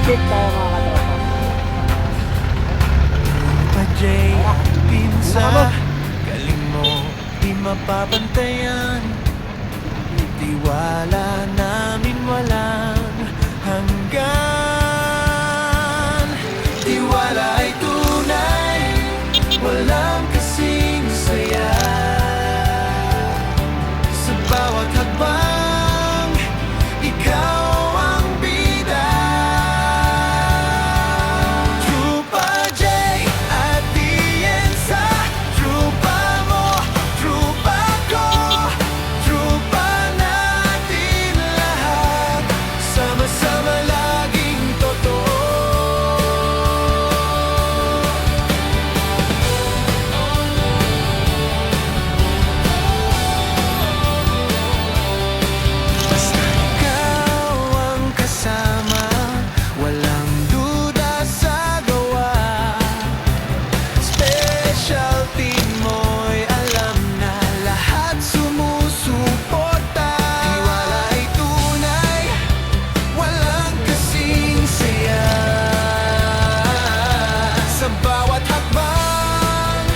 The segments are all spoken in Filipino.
Safe tayo mga katropa. Pajay, pinsa, Ano? galing mo, di mapapantayan. Tiwala namin walang hanggan. Tiwala ay tunay, walang kasing saya. Sa bawat hakbang, ikaw ang bida. Trupa J at Tienza, trupa mo, trupa ko, trupa natin lahat, sama-sama laging totoo. Basta ikaw ang kasama, walang duda sa gawa. Specialty mo'y alam na lahat sumusuporta. Tiwala ay tunay, walang kasing saya. Sa bawat hakbang,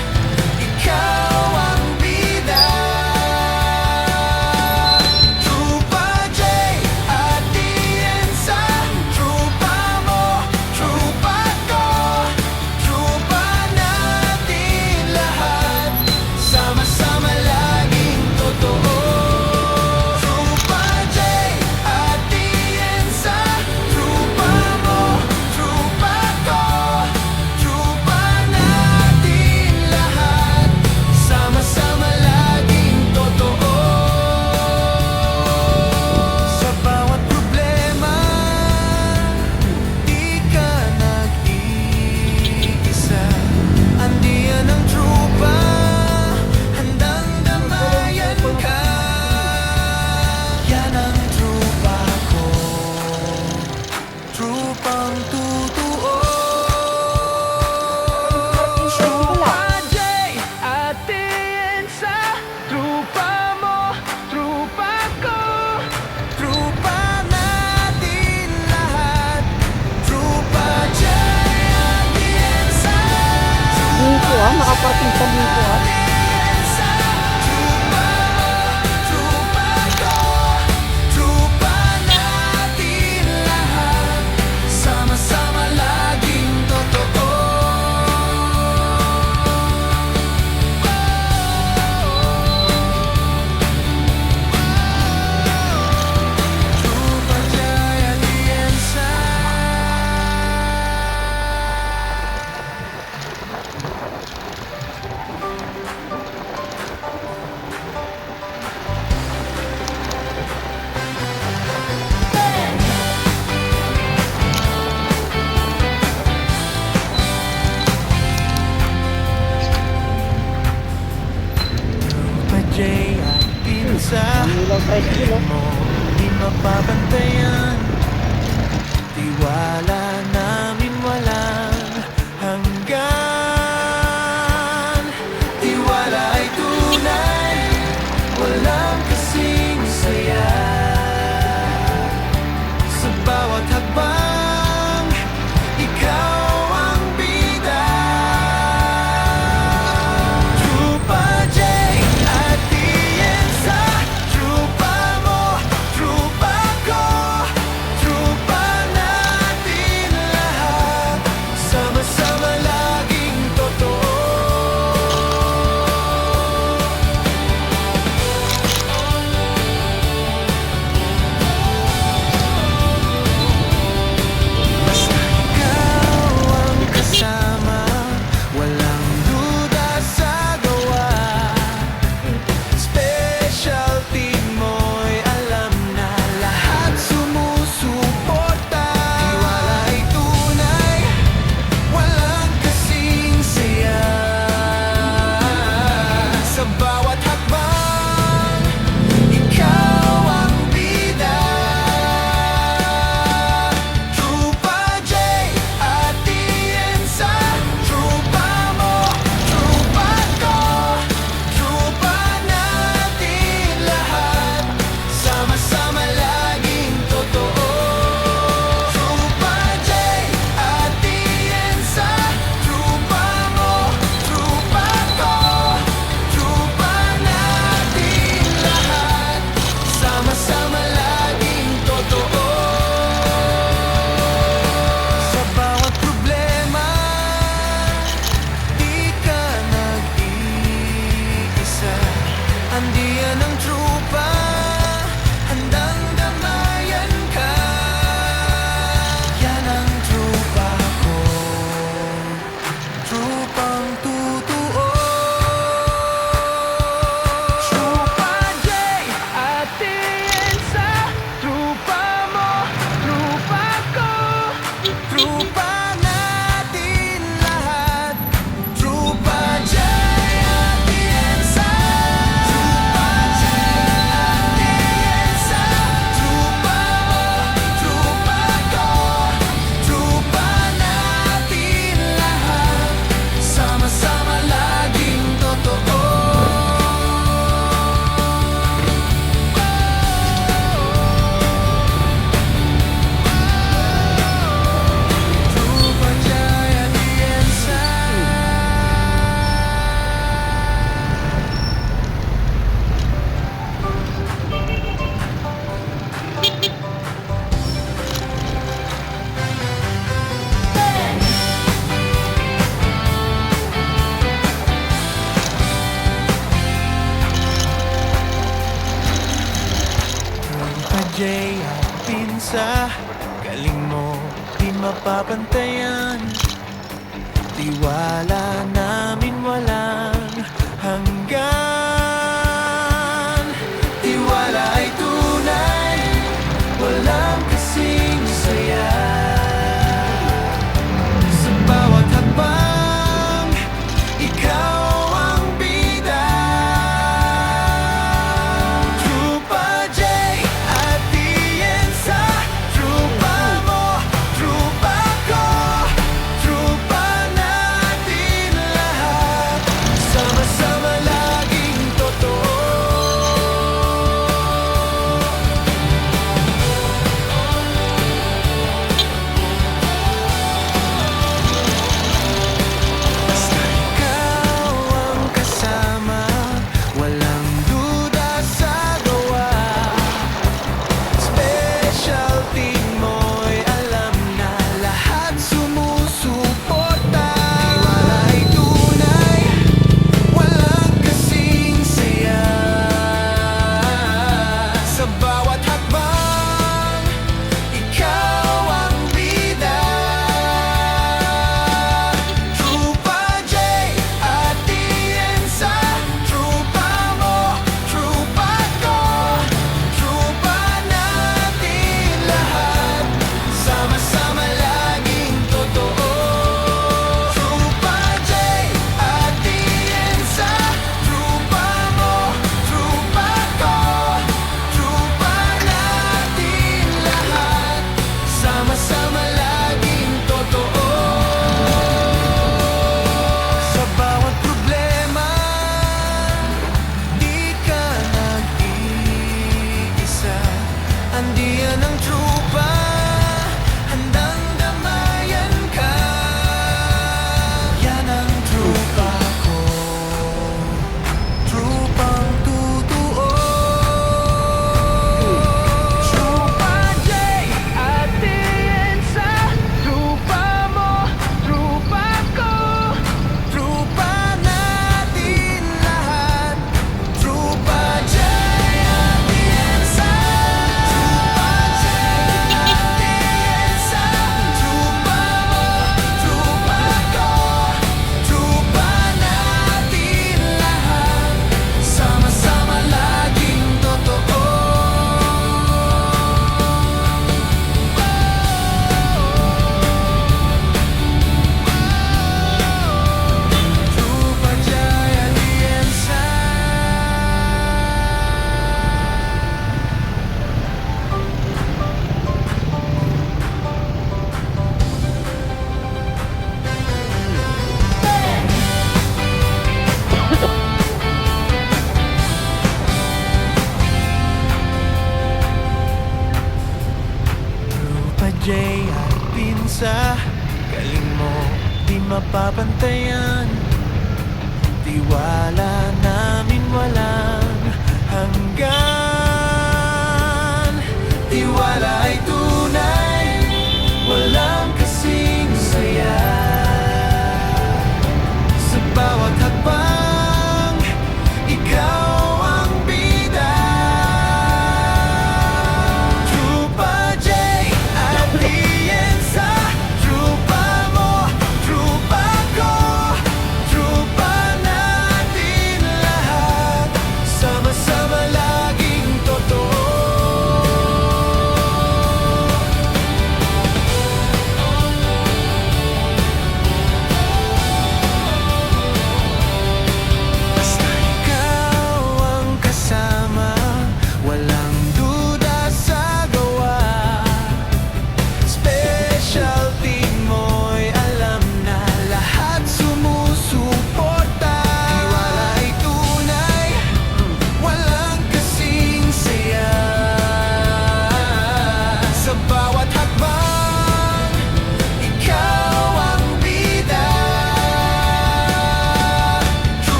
ikaw ang bida. Trupa J at Tienza, trupa mo, trupa ko, trupa natin lahat, sama-sama laging totoo. Trupa J at Tienza, trupa mo, trupa ko, trupa natin lahat, sama-sama laging totoo. Sa bawat problema, di ka nag-iisa. Andiyan ang trupa, handang damayan ka. Yan ang trupa ko, trupang totoo. Trupa J at Tienza, trupa mo, trupa ko, trupa natin lahat. Trupa J at Tienza, Dito nakaparking sa dito Tienza, trupa mo, trupa ko, trupa natin lahat, sama-sama laging totoo. Trupa J at Tienza. Trupa J at Tienza, Ilaw tricycle oh. mo di mapapantayan. Tiwala namin walang hanggan. Tiwala ay tunay, walang kasing saya. Sa bawat hakbang, ikaw ang bida. Trupa J at Tienza, trupa mo, trupa ko, trupa natin lahat, sama-sama laging totoo. Andiyan ang trupa, handang damayan ka. Yan ang trupa ko, trupang totoo. Trupa J at Tiensa, trupa mo, trupa ko, trupa natin lahat. Trupa J at Tiensa, trupa J at Tiensa, trupa mo, trupa ko, trupa natin lahat. Sama-sama laging totoo. Trupa J at Tiensa. Trupa J at Pinsa, galing mo di mapapantayan. Tiwala namin walang hanggan. Tiwala ay tunay, walang kasing saya. Sa bawat hakbang, ikaw ang bida. Trupa J at Tiensa, trupa mo, trupa ko, trupa natin lahat. Sama-sama laging totoo. Basta ikaw ang kasama, walang duda sa gawa. Specialty mo'y alam na lahat sumusuporta. Tiwala ay tunay, walang kasing saya. Sa bawat hakbang, ikaw ang bida. Trupa J at Tiensa, trupa mo, trupa ko, trupa natin lahat. Sama-sama laging totoo. Trupa J at Tiensa, trupa mo, trupa ko, trupa natin lahat. Sama-sama laging totoo. Sa bawat problema, di ka nag-iisa. Andiyan ang trupa, handang damayan ka. Yan ang trupa ko, trupang totoo. Trupa J at Tiensa, trupa mo, trupa ko, trupa natin lahat. Trupa J at Tiensa, trupa J at Tiensa, trupa mo, trupa ko, trupa natin lahat. Sama-sama laging totoo. Trupa J at Tiensa. Trupa J at Pinsa, galing mo di mapapantayan. Tiwala namin walang hanggan. Tiwala ay tunay, walang kasing saya. Sa bawat hakbang, ikaw ang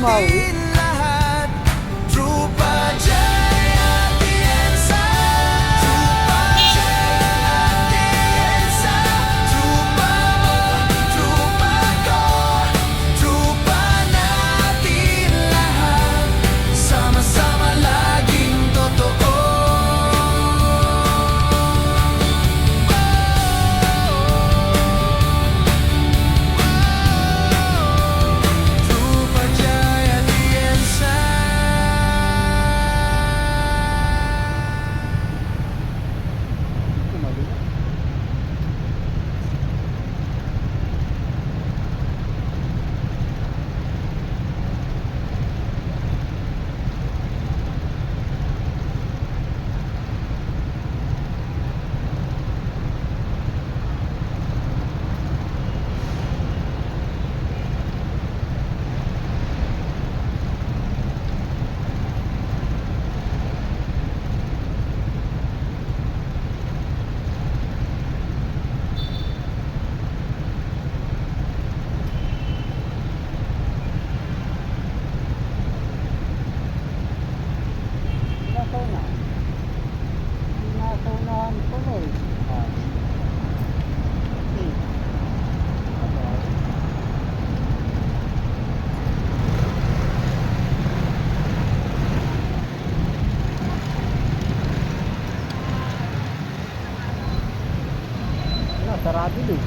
bumawi. natin lahat. Trupa Jaya Atienza. Trupa Jaya Atienza. Trupa mo, trupa ko, trupa natin lahat. Sama-sama laging totoo. Trupa Jaya Atienza. Bumalik. Nasaw na. Nasawnahan ko na eh. Ah. Okay. Okay. Wala, sarado din.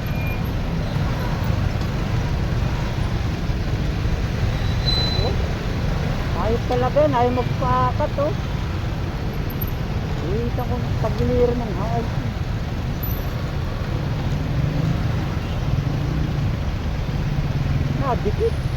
Oh, ayos talaga yun, ayaw magpakat oh. Kita ko pagiliran ng hawal. Dikit.